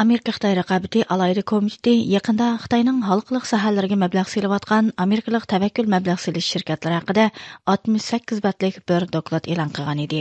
Amerika Xitoy raqabati alayda komiteti yaqinda Xitoyning xalqliq sohalarga mablag' selayotgan Amerikalik tavakkul mablag' selish shirkatlari haqida 68 betlik bir doklad e'lon qilgan edi.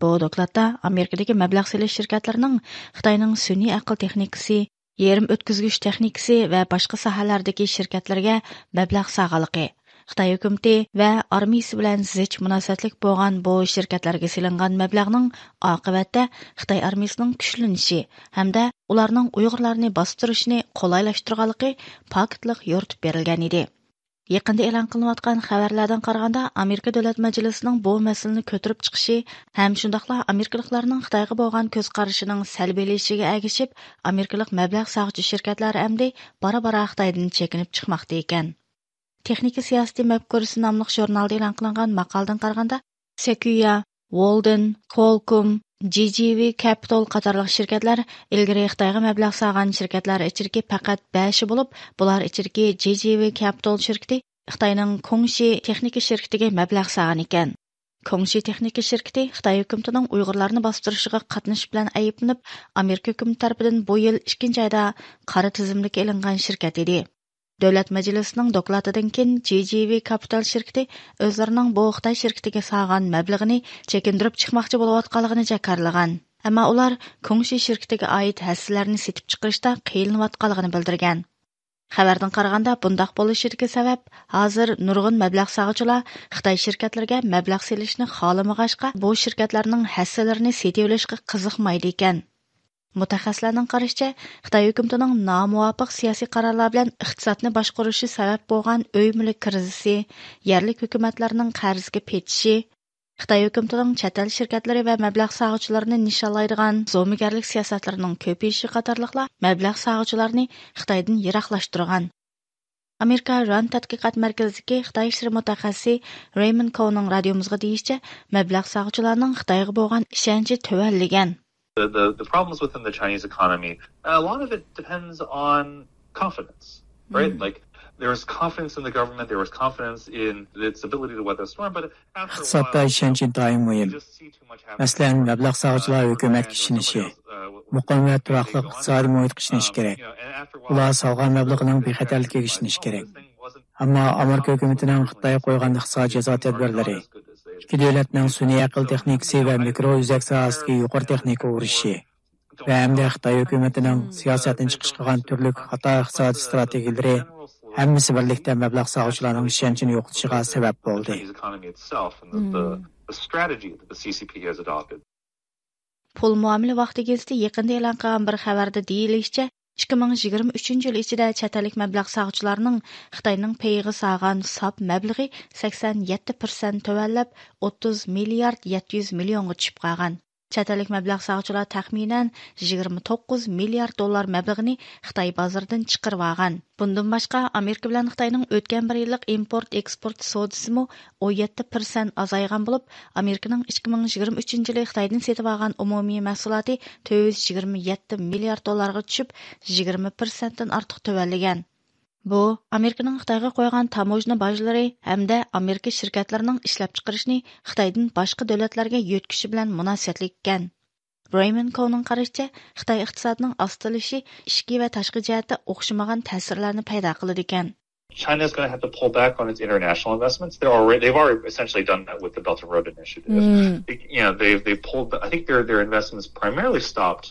Bu dokladda Amerikadagi mablag' selish shirkatlarining Xitoyning sun'iy aql texnikasi, yerim o'tkazgich texnikasi va boshqa sohalardagi shirkatlarga mablag' sag'aligi, Xitoy hukumati va armiyasi bilan zich munosabatlik bo'lgan bu shirkatlarga silingan mablag'ning oqibatda Xitoy armiyasining kuchlanishi hamda ularning Uyg'urlarni bostirishni qolaylashtirganligi paketliq yoritib berilgan edi. Yaqinda e'lon qilinayotgan xabarlardan qaraganda Amerika Davlat Majlisining bu masalani ko'tarib chiqishi ham shundaqla Amerikaliklarning Xitoyga bo'lgan ko'z qarashining salbiylashishiga ergishib, Amerikalik mablag' sag'uvchi shirkatlar hamda bora-bora Xitoydan chekinib chiqmoqda ekan. Texnika siyosati mafkurasi nomli jurnalda e'lon qilingan maqoladan qaraganda, Sequoia, Walden, Qualcomm, GGV Capital qatorliq shirkatlar ilgari Xitoyga mablag' sag'an shirkatlar ichidagi faqat 5 bo'lib, bular ichidagi GGV Capital shirkati Xitoyning Kongshi texnika shirkatiga mablag' sag'an ekan. Kongshi texnika shirkati Xitoy hukumatining Uyg'urlarni bostirishiga qatnashish bilan ayblanib, Amerika hukumati tomonidan bu yil 2 oyda qora tizimga ilingan shirkat edi. Davlat Majlisining dokladidan keyin GGV Capital shirkati o'zlarining bu Xitoy shirkatiga sag'an mablag'ini chekindirib chiqmoqchi bo'layotganligini jakarlagan. Ammo ular Kongshi shirkatiga oid hassalarni setib chiqarishda qiyilinayotganligini bildirgan. Xabardan qaraganda bundaq bo'lishiga sabab hozir nurg'un mablag' sag'uvchilar Xitoy shirkatlariga mablag' selishni xohlamag'achqa bu shirkatlarning hassalarini setib olishga qiziqmaydi ekan. Mutaxassislarning qarashicha, Xitoy hukumatining nomuvofiq siyosiy qarorlar bilan iqtisodni boshqarishi sabab bo'lgan uy mulk krizisi, yerlik hukumatlarning qarzga petishi, Xitoy hukumatining chet el shirkatlari va mablag' sag'uvchilarini nishonlaydigan zo'migarlik siyosatlarining ko'payishi qatorliqlar mablag' sag'uvchilarni Xitoydan yiroqlashtirgan. Amerika Rand tadqiqot markazidagi Xitoy ishleri mutaxassisi Raymond Cohning radiomizga deyishicha, mablag' sag'uvchilarning Xitoyga bo'lgan ishonchi tuvanlagan. The problems within the Chinese economy, a lot of it depends on confidence, right? Like there was confidence in the government, there was confidence in its ability to weather the storm, but after a while, ishonchi doim muhim. Masalan, mablag' sag'uvchilar hukumatga ishonishi, muqim va turaqli iqtisodiy muhitga ishonishi kerak. Ular solgan mablag'ining bexatarligiga ishonishi kerak. Ammo Amerika hukumatining Xitoyga qo'ygan iqtisodiy jazo tadbirlari, ikki davlatning sun'iy aql texnikasi va mikro o'zak sohasidagi yuqori texnika urushi va hamda Xitoy hukumatining siyosatdan chiqish qilgan turli xato iqtisodiy strategiyalari hammasi birlikda mablag' sag'uvchilarning ishonchini yo'qotishiga sabab bo'ldi. Pul muomala vaqti gazeti yaqinda e'lon qilgan bir xabarda deyilishicha, 2023 yil ichida chet ellik mablag' sag'uvchilarning Xitoyning payiga sag'an sop mablag'i 87% tovanlab 30 milliard 700 millionga tushib qolgan. Chet ellik mablag' sag'uvchilar taxminan 29 milliard dollar mablag'ini Xitoy bozoridan chiqarib olgan. Bundan boshqa Amerika bilan Xitoyning o'tgan bir yillik import-eksport savdosimi 17% azaygan bo'lib, Amerikaning 2023 yili Xitoydan setib olgan umumiy mahsuloti 427 milliard dollarga tushib, 20% dan ortiq tuvanlagan. Bu Amerikaning Xitoyga qo'ygan tamojna bojlari hamda Amerika shirkatlarining ishlab chiqarishni Xitoydan boshqa davlatlarga yo'tkishi bilan munosabatlik ekan. Raymond Cohning qarashicha, Xitoy iqtisodining ostilishi ichki va tashqi jihatda o'xshamagan ta'sirlarni paydo qiladi ekan. China's going to have to pull back on its international investments. They've already essentially done that with the Belt and Road Initiative. They've pulled. I think their investments primarily stopped.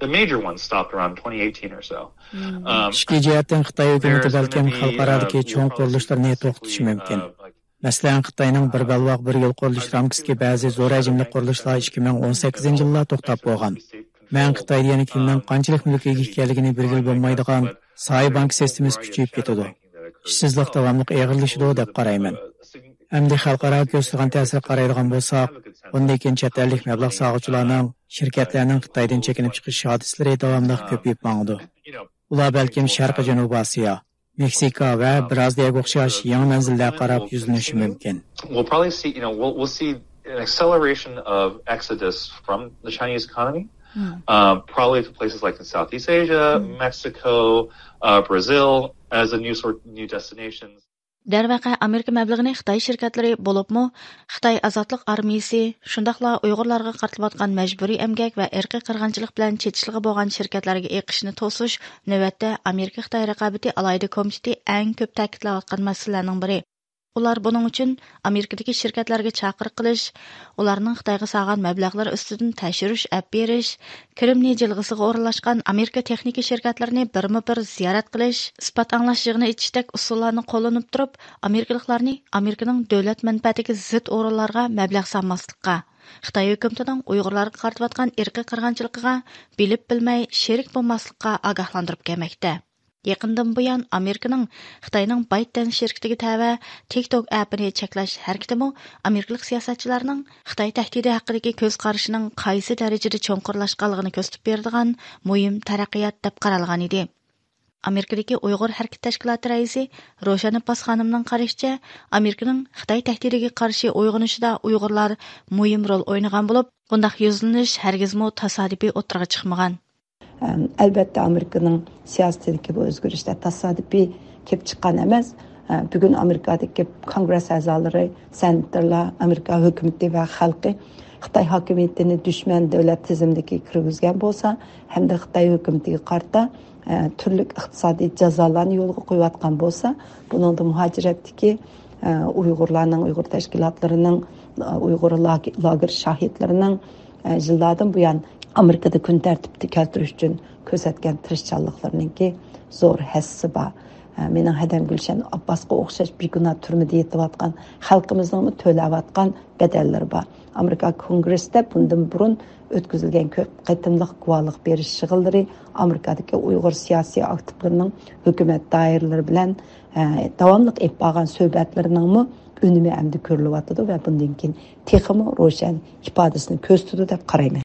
The major ones stopped around 2018 or so. İchki jihatdan Xitoy hukumati balkim xalqarodagi cho'ng qurilishlarni to'xtatishi mumkin. Masalan, Xitoyning bir balvoq bir yo'l qurilish ramkasiga ba'zi zo'r hajmli qurilishlar 2018-yilda to'xtab qo'ygan. Men Xitoyda yana kimning qanchalik mulkiga ekanligini belgilab bo'lmaydigan soy bank sistemasi kuchayib ketadi. Ishsizlik davomli og'irlashadi deb qarayman. Hamda xalqaro ko'rsatilgan ta'sir qaraydigan bo'lsak, bundan keyin chet ellik mablag' sag'uvchilarning shirkatlarning Xitoydan chekinib chiqish hodisalari davomli ko'payib boradi. Ular balkim Sharqiy Janubiy Osiyo, Meksika va Braziliyaga o'xshash yangi manzillarga qarab yuzlanishi mumkin. We'll probably see, we'll see an acceleration of exodus from the Chinese economy. Probably to places like in Southeast Asia, Mexico, Brazil as a new destinations. Dərvəqə Amerika məbləğini Xitay şirkətləri bolubmu, Xitay Azadlıq Armiyası, şundaqla Uyğurlarga qartılıbatqan məcburi əmgək və irqi qırğınçılıq bilan çetişliği bolğan şirkətlərə eqishini tosuş, növbətdə Amerika-Xitay rəqabəti alayda komiteti ən köp təkidləyətqan məsələlərinin biri. Ular bunun üçün Amerikadakı şirkətlərə çağırıq qilish, ularning Xitayga sağan məbləğlər üstüdən təşriş əp beriş, Krimni jilg'isiga o'rinlashgan Amerika texnika şirkətlərini birma-bir ziyorat qilish, isbot anglash yig'ini etishdak usullarni qo'llanib turib, Amerikaliklarni Amerikaning davlat manfaatiga zid o'rinlarga məbləğ salmaslikqa, Xitoy hukumatining Uyg'urlarga qaratayotgan irqiy qirg'inchiligiga bilib-bilmay sherik bo'lmaslikqa ogohlantirib kelmoqda. Yaqindan buyon Amerikaning Xitoyning ByteDance şirketiga tava TikTok appini cheklash harakatimi Amerikalik siyosatchilarning Xitoy tahdidi haqidagi ko'z qarashining qaysi darajada cho'nqurlashganligini ko'rsatib beradigan muhim taraqqiyot deb qaralgan edi. Amerikadagi Uyg'ur harakat tashkiloti raisi Roshan Abbas xonimning qarashicha, Amerikaning Xitoy tahdidiga qarshi uyg'onishida Uyg'urlar muhim rol o'ynagan bo'lib, bundaq yuzlanish hargizmi tasodifiy o'tirg'a chiqmagan. Elbette Amerika'nın siyasetindeki bu özgürlükler tasadifi kelip çıkan emez. Bugün Amerika'daki kongres azaları, senatörler, Amerika hükümeti ve halkı Xitay hakimiyetini düşman devlet tizimdeki kirgizgen bolsa, hem de Xitay hükümetiga qarta türlü iqtisadi cezalarını yolga koyatkan bolsa, bunun da muhaciretdeki Uygurlarının, Uygur teşkilatlarının, Uygur lager şahitlerinin yıllardan bu yan Amerika'da kun tərtibini keltirish üçün ko'rsatgan tirishchanliklarininki zo'r hassi bor. Mening Hadam Gulshan Abbasga o'xshash beguna turmada yetayotgan xalqimizning to'layotgan bedellari bor. Amerika Kongressida bundan burun o'tkazilgan ko'p qatimliq guvohlik berish shig'illari Amerikadagi Uyg'ur siyosiy aktivlarining hukumat doiralari bilan davomli olib borgan suhbatlarining unumi endi ko'rilyotdi va bundan keyin texmi ro'shan ifodasini ko'rsatdi deb qarayman.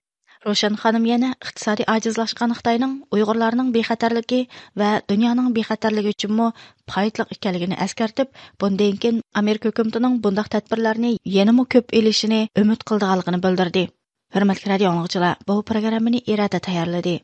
Roshan xanım yana iqtisodiy ajizlashgan Xitoyning Uyg'urlarning bexatarligi va dunyoning bexatarligi uchunmi foydali ekanligini eskartib, bundan keyin Amerika hukumatining bundaq tadbirlarni yanada ko'p elishini umid qilganligini bildirdi. Hurmatli radio anglag'uchilar, bu programmani Irada tayyorladi.